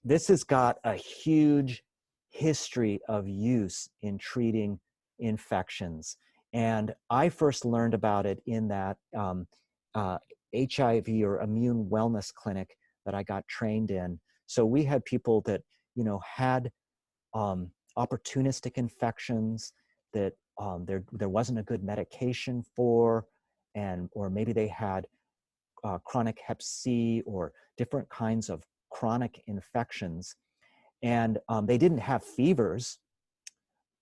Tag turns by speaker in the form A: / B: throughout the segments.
A: this has got a huge history of use in treating infections. And I first learned about it in that HIV or immune wellness clinic that I got trained in. So we had people that, had opportunistic infections that there wasn't a good medication for, or maybe they had chronic hep C or different kinds of chronic infections, and they didn't have fevers,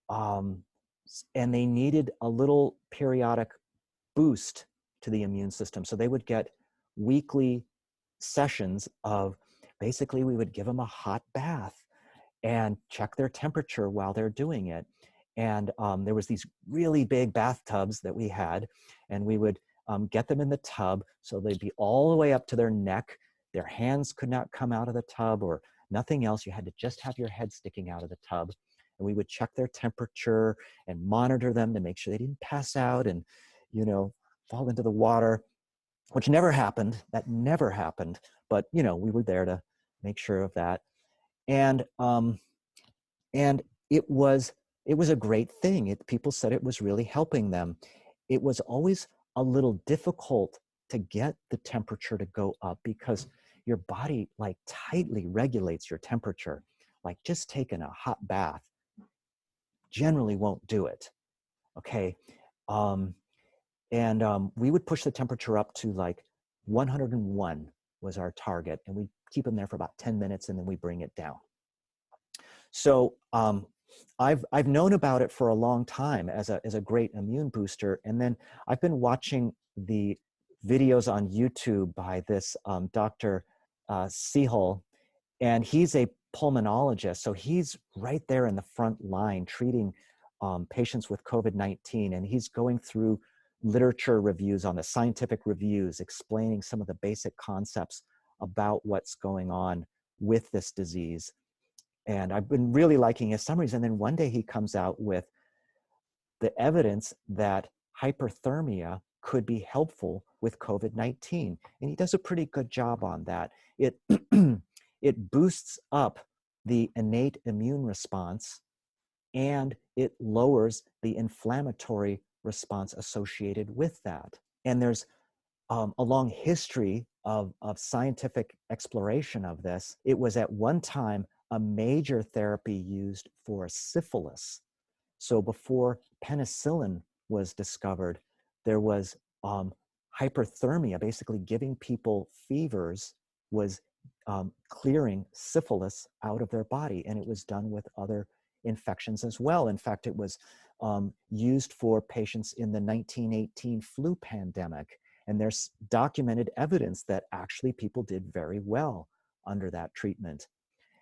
A: um, and they needed a little periodic boost to the immune system. So they would get weekly sessions of, basically we would give them a hot bath and check their temperature while they're doing it. And there was these really big bathtubs that we had, and we would get them in the tub so they'd be all the way up to their neck. Their hands could not come out of the tub or nothing else. You had to just have your head sticking out of the tub. And we would check their temperature and monitor them to make sure they didn't pass out and, fall into the water, which never happened. That never happened. But, we were there to make sure of that. And it was a great thing. People said it was really helping them. It was always a little difficult to get the temperature to go up because your body tightly regulates your temperature. Like just taking a hot bath generally won't do it. Okay. We would push the temperature up to 101 was our target, and we keep them there for about 10 minutes and then we bring it down. So I've known about it for a long time as a great immune booster, and then I've been watching the videos on YouTube by this Dr. Sehol, and he's a pulmonologist, so he's right there in the front line treating patients with COVID-19, and he's going through literature reviews on the scientific reviews, explaining some of the basic concepts about what's going on with this disease. And I've been really liking his summaries. And then one day he comes out with the evidence that hyperthermia could be helpful with COVID-19. And he does a pretty good job on that. It, it boosts up the innate immune response, and it lowers the inflammatory response associated with that. And there's a long history of scientific exploration of this. It was at one time a major therapy used for syphilis. So before penicillin was discovered, there was hyperthermia, basically giving people fevers was clearing syphilis out of their body. And it was done with other infections as well. In fact, it was used for patients in the 1918 flu pandemic. And there's documented evidence that actually people did very well under that treatment.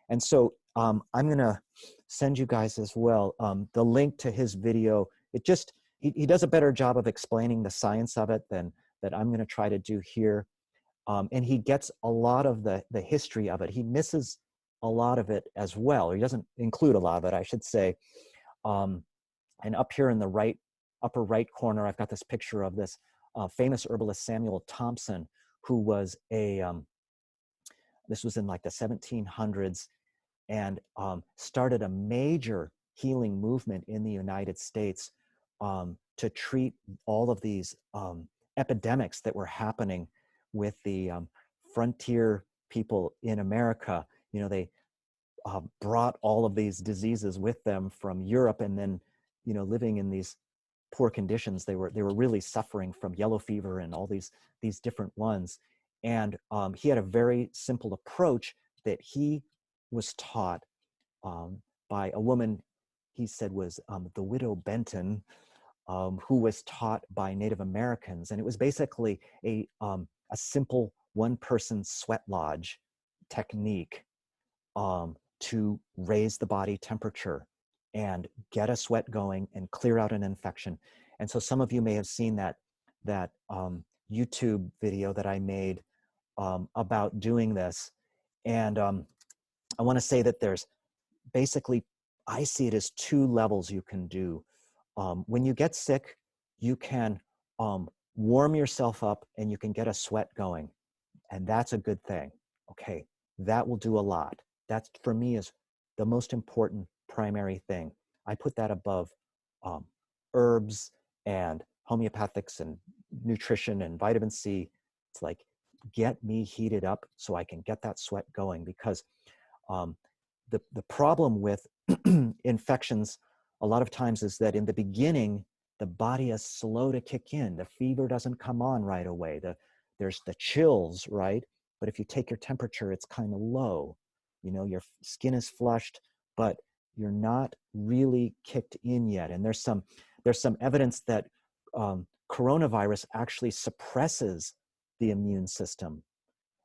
A: And so I'm going to send you guys as well the link to his video. He does a better job of explaining the science of it than that I'm going to try to do here. And he gets a lot of the history of it. He misses a lot of it as well. He doesn't include a lot of it, I should say. And up here in the upper right corner, I've got this picture of this famous herbalist Samuel Thompson, who was this was in the 1700s, and started a major healing movement in the United States to treat all of these epidemics that were happening with the frontier people in America. They brought all of these diseases with them from Europe, and then, living in these poor conditions, they were really suffering from yellow fever and all these different ones. And he had a very simple approach that he was taught by a woman he said was the widow Benton, who was taught by Native Americans. And it was basically a simple one-person sweat lodge technique to raise the body temperature and get a sweat going and clear out an infection. And so some of you may have seen that YouTube video that I made about doing this. And I want to say that there's basically, I see it as two levels you can do. When you get sick, you can warm yourself up and you can get a sweat going. And that's a good thing. Okay, that will do a lot. That for me is the most important primary thing. I put that above um, herbs and homeopathics and nutrition and vitamin C. It's like, get me heated up so I can get that sweat going, because um, the problem with infections a lot of times is that in the beginning, the body is slow to kick in. The fever doesn't come on right away. There's the chills, right? But if you take your temperature, it's kind of low. You know, your skin is flushed, but you're not really kicked in yet. And there's some evidence that coronavirus actually suppresses the immune system.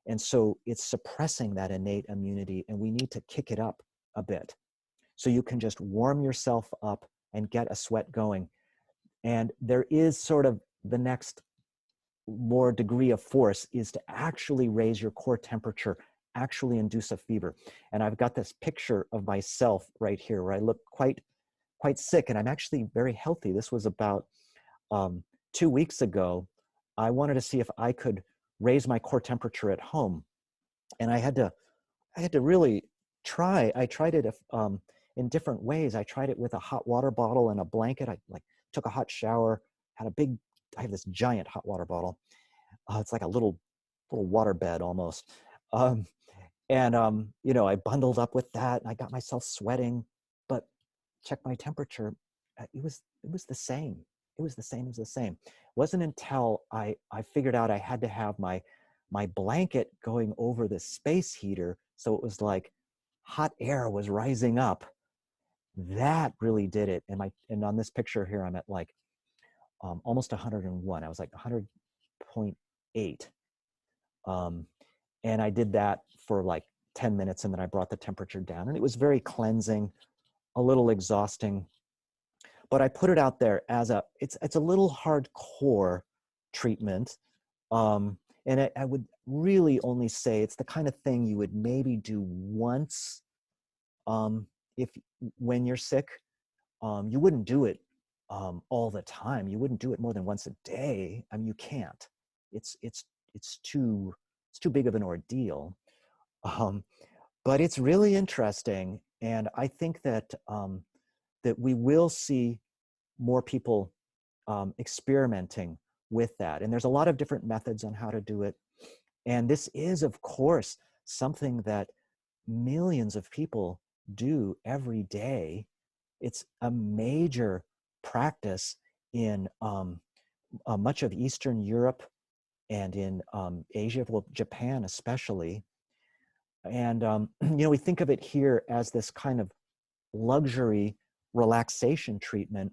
A: And so it's suppressing that innate immunity, and we need to kick it up a bit. So you can just warm yourself up and get a sweat going. And there is sort of the next more degree of force is to actually raise your core temperature, actually induce a fever. And I've got this picture of myself right here where I look quite sick, and I'm actually very healthy. This was about 2 weeks ago. I wanted to see if I could raise my core temperature at home. And I had to really try. I tried it in different ways. I tried it with a hot water bottle and a blanket. I like took a hot shower, I have this giant hot water bottle. It's like a little water bed almost. You know, I bundled up with that, and I got myself sweating, but checked my temperature. It was the same. It was the same. It was the same. It wasn't until I figured out I had to have my blanket going over the space heater, so it was like hot air was rising up. That really did it. And on this picture here, I'm at like almost 101. I was like 100.8. And I did that for like 10 minutes, and then I brought the temperature down, and it was very cleansing, a little exhausting, but I put it out there as it's a little hardcore treatment. And I would really only say it's the kind of thing you would maybe do once if when you're sick. You wouldn't do it all the time. You wouldn't do it more than once a day. I mean, you can't. It's too big of an ordeal. Um, but it's really interesting, and I think that that we will see more people experimenting with that. And there's a lot of different methods on how to do it. And this is, of course, something that millions of people do every day. It's a major practice in much of Eastern Europe and in Asia, well, Japan especially. And, you know, we think of it here as this kind of luxury relaxation treatment.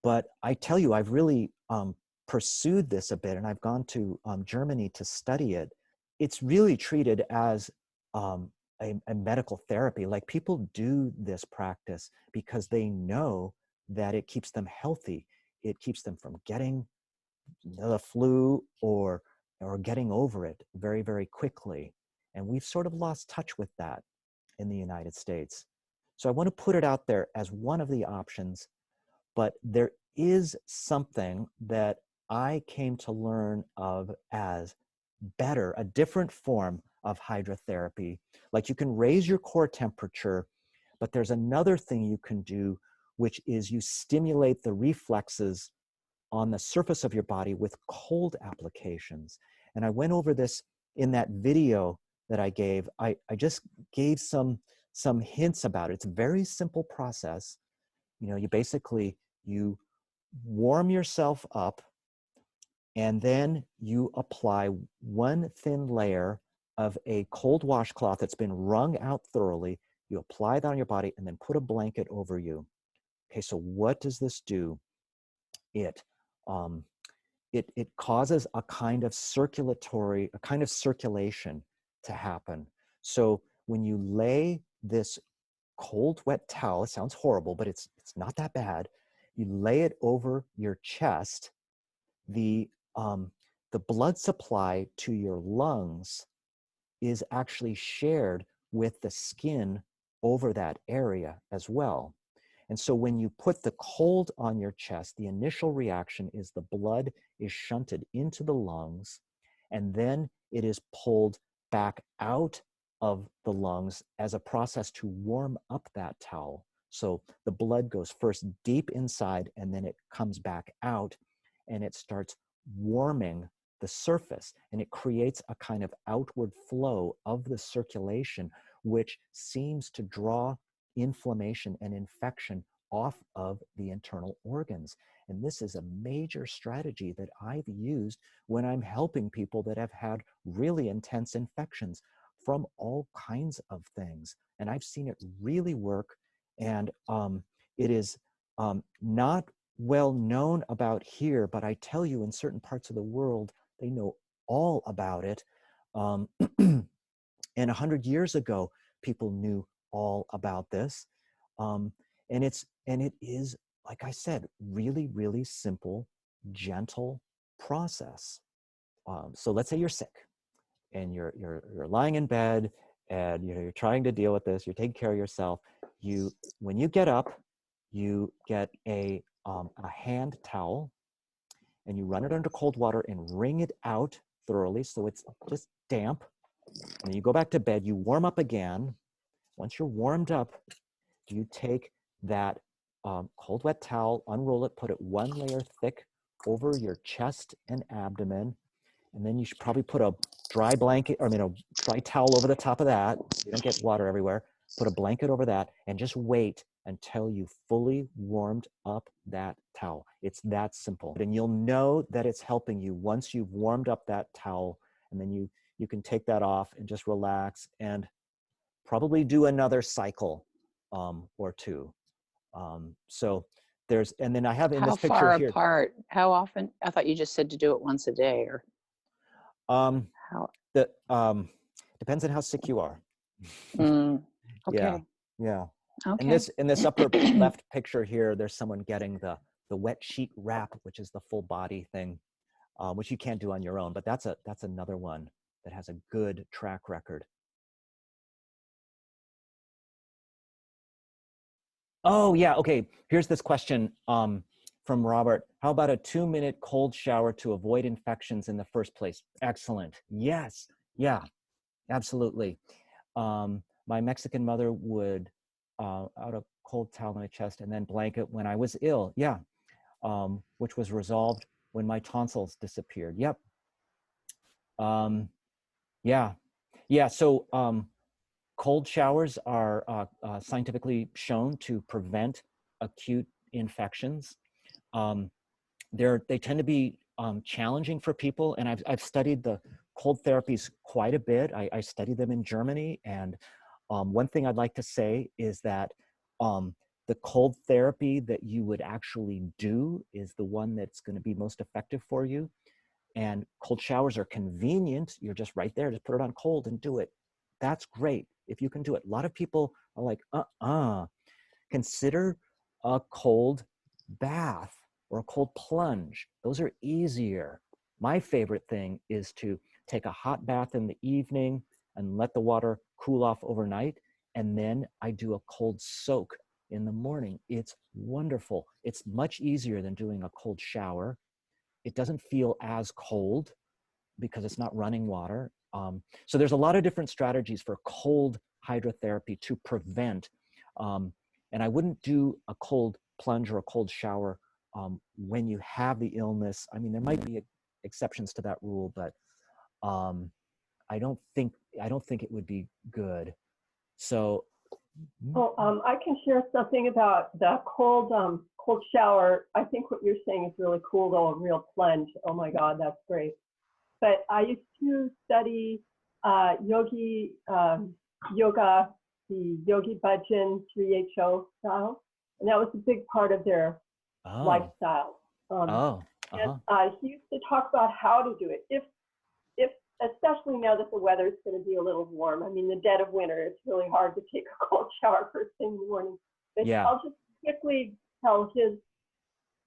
A: But I tell you, I've really pursued this a bit, and I've gone to Germany to study it. It's really treated as a medical therapy. Like, people do this practice because they know that it keeps them healthy. It keeps them from getting the flu or getting over it very, very quickly. And we've sort of lost touch with that in the United States. So I want to put it out there as one of the options. But there is something that I came to learn of as better, a different form of hydrotherapy. Like, you can raise your core temperature, but there's another thing you can do, which is you stimulate the reflexes on the surface of your body with cold applications. And I went over this in that video that I gave. I just gave some hints about it. It's a very simple process. You know, you warm yourself up, and then you apply one thin layer of a cold washcloth that's been wrung out thoroughly. You apply that on your body and then put a blanket over you. Okay, so what does this do? It causes a kind of circulation to happen. So when you lay this cold, wet towel, it sounds horrible, but it's not that bad. You lay it over your chest. The blood supply to your lungs is actually shared with the skin over that area as well. And so when you put the cold on your chest, the initial reaction is the blood is shunted into the lungs, and then it is pulled back out of the lungs as a process to warm up that towel. So the blood goes first deep inside and then it comes back out and it starts warming the surface, and it creates a kind of outward flow of the circulation, which seems to draw inflammation and infection off of the internal organs. And this is a major strategy that I've used when I'm helping people that have had really intense infections from all kinds of things. And I've seen it really work. And it is not well known about here, but I tell you, in certain parts of the world, they know all about it. And 100 years ago, people knew all about this. And it is, like I said, really, really simple, gentle process. So let's say you're sick and you're lying in bed and you're trying to deal with this, you're taking care of yourself. When you get up, you get a hand towel and you run it under cold water and wring it out thoroughly so it's just damp. And then you go back to bed, you warm up again. Once you're warmed up, you take that cold wet towel, unroll it, put it one layer thick over your chest and abdomen. And then you should probably put a dry blanket, or a dry towel over the top of that. So you don't get water everywhere. Put a blanket over that and just wait until you fully warmed up that towel. It's that simple. And you'll know that it's helping you once you've warmed up that towel, and then you can take that off and just relax and probably do another cycle or two. So there's, and then I have in
B: How
A: this picture
B: far
A: here.
B: apart? How often? I thought you just said to do it once a day, or how?
A: Depends on how sick you are.
B: Okay.
A: Yeah, yeah.
B: Okay.
A: In this upper left picture here, there's someone getting the wet sheet wrap, which is the full body thing, which you can't do on your own. But that's another one that has a good track record. Oh yeah, okay. Here's this question from Robert. How about a 2-minute cold shower to avoid infections in the first place? Excellent. Yes. Yeah. Absolutely. My Mexican mother would out a cold towel on my chest and then blanket when I was ill. Yeah. Which was resolved when my tonsils disappeared. Yep. Yeah. Yeah. So cold showers are scientifically shown to prevent acute infections. They tend to be challenging for people, and I've studied the cold therapies quite a bit. I studied them in Germany, and one thing I'd like to say is that the cold therapy that you would actually do is the one that's going to be most effective for you. And cold showers are convenient. You're just right there. Just put it on cold and do it. That's great if you can do it. A lot of people are like, consider a cold bath or a cold plunge. Those are easier. My favorite thing is to take a hot bath in the evening and let the water cool off overnight. And then I do a cold soak in the morning. It's wonderful. It's much easier than doing a cold shower. It doesn't feel as cold because it's not running water. So there's a lot of different strategies for cold hydrotherapy to prevent. And I wouldn't do a cold plunge or a cold shower when you have the illness. I mean, there might be exceptions to that rule, but I don't think it would be good. So.
C: Oh, I can share something about the cold shower. I think what you're saying is really cool, though, a real plunge. Oh my God, that's great. But I used to study yoga, the Yogi Bhajan 3HO style, and that was a big part of their lifestyle. And he used to talk about how to do it. If especially now that the weather is going to be a little warm. I mean, the dead of winter, it's really hard to take a cold shower first thing in the morning. But yeah. I'll just quickly tell his.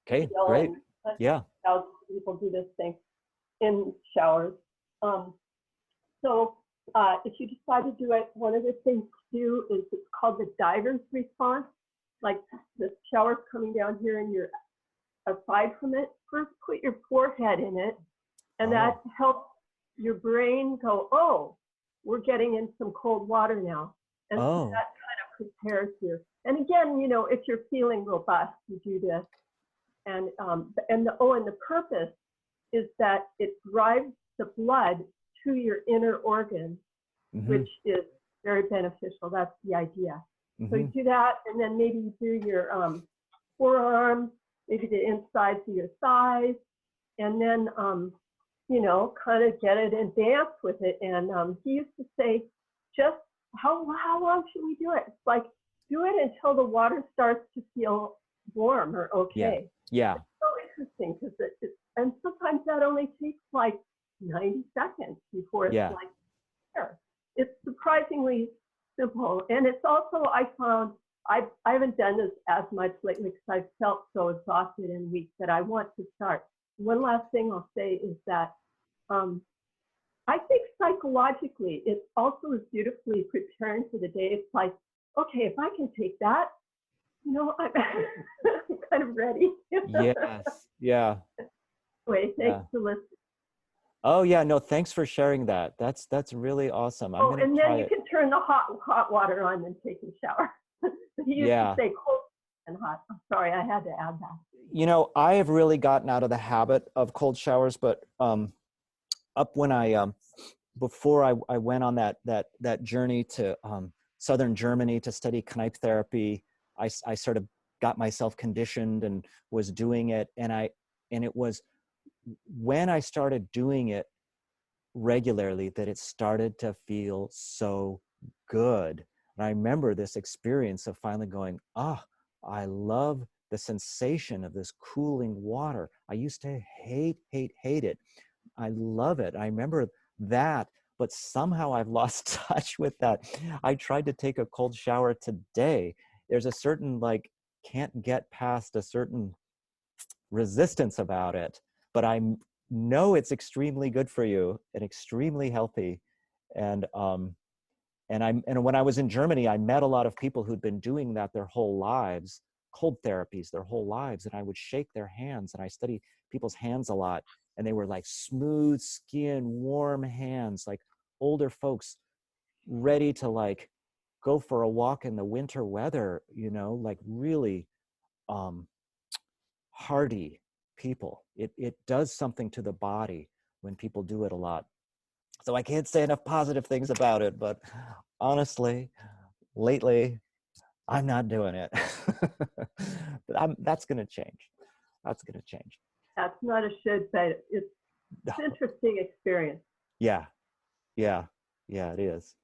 A: Okay, great. Yeah.
C: Thousands of people do this thing in showers. So if you decide to do it, one of the things to do is it's called the diver's response. Like the shower's coming down here and you're aside from it. First, put your forehead in it, and that helps your brain go, oh, we're getting in some cold water now. And so that kind of prepares you. And again, you know, if you're feeling robust, you do this. And the purpose is that it drives the blood to your inner organs, which is very beneficial. That's the idea. So you do that, and then maybe you do your forearms, maybe the insides of your thighs, and then, you know, kind of get it and dance with it. And he used to say, just how long should we do it? It's like, do it until the water starts to feel warm or okay.
A: Yeah.
C: It's so interesting because and sometimes that only takes like 90 seconds before it's like there. It's surprisingly simple. And it's also, I found, I haven't done this as much lately because I've felt so exhausted and weak that I want to start. One last thing I'll say is that I think psychologically, it also is beautifully preparing for the day. It's like, okay, if I can take that, you know, I'm kind of ready.
A: Yes. Yeah.
C: Anyway, thanks for listening.
A: Oh yeah, no, thanks for sharing that. That's really awesome. I'm gonna
C: and
A: try
C: then you
A: it.
C: can turn the hot water on and take a shower. He used to say cold and hot. I'm sorry, I had to add that.
A: You know, I have really gotten out of the habit of cold showers, but up when I before I went on that journey to southern Germany to study Kneipp therapy, I sort of got myself conditioned and was doing it, and it was when I started doing it regularly that it started to feel so good. And I remember this experience of finally going, I love the sensation of this cooling water. I used to hate it. I love it. I remember that, but somehow I've lost touch with that. I tried to take a cold shower today. There's a certain, like, can't get past a certain resistance about it, but I know it's extremely good for you and extremely healthy. And when I was in Germany, I met a lot of people who'd been doing that their whole lives, cold therapies their whole lives, and I would shake their hands, and I study people's hands a lot, and they were like smooth skin, warm hands, like older folks ready to like go for a walk in the winter weather, you know, like really hardy people. It does something to the body when people do it a lot. So I can't say enough positive things about it, but honestly, lately, I'm not doing it. But that's going to change. That's going to change.
C: That's not a should, but it's an interesting experience.
A: Yeah, it is.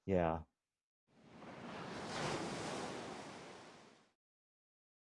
A: Yeah.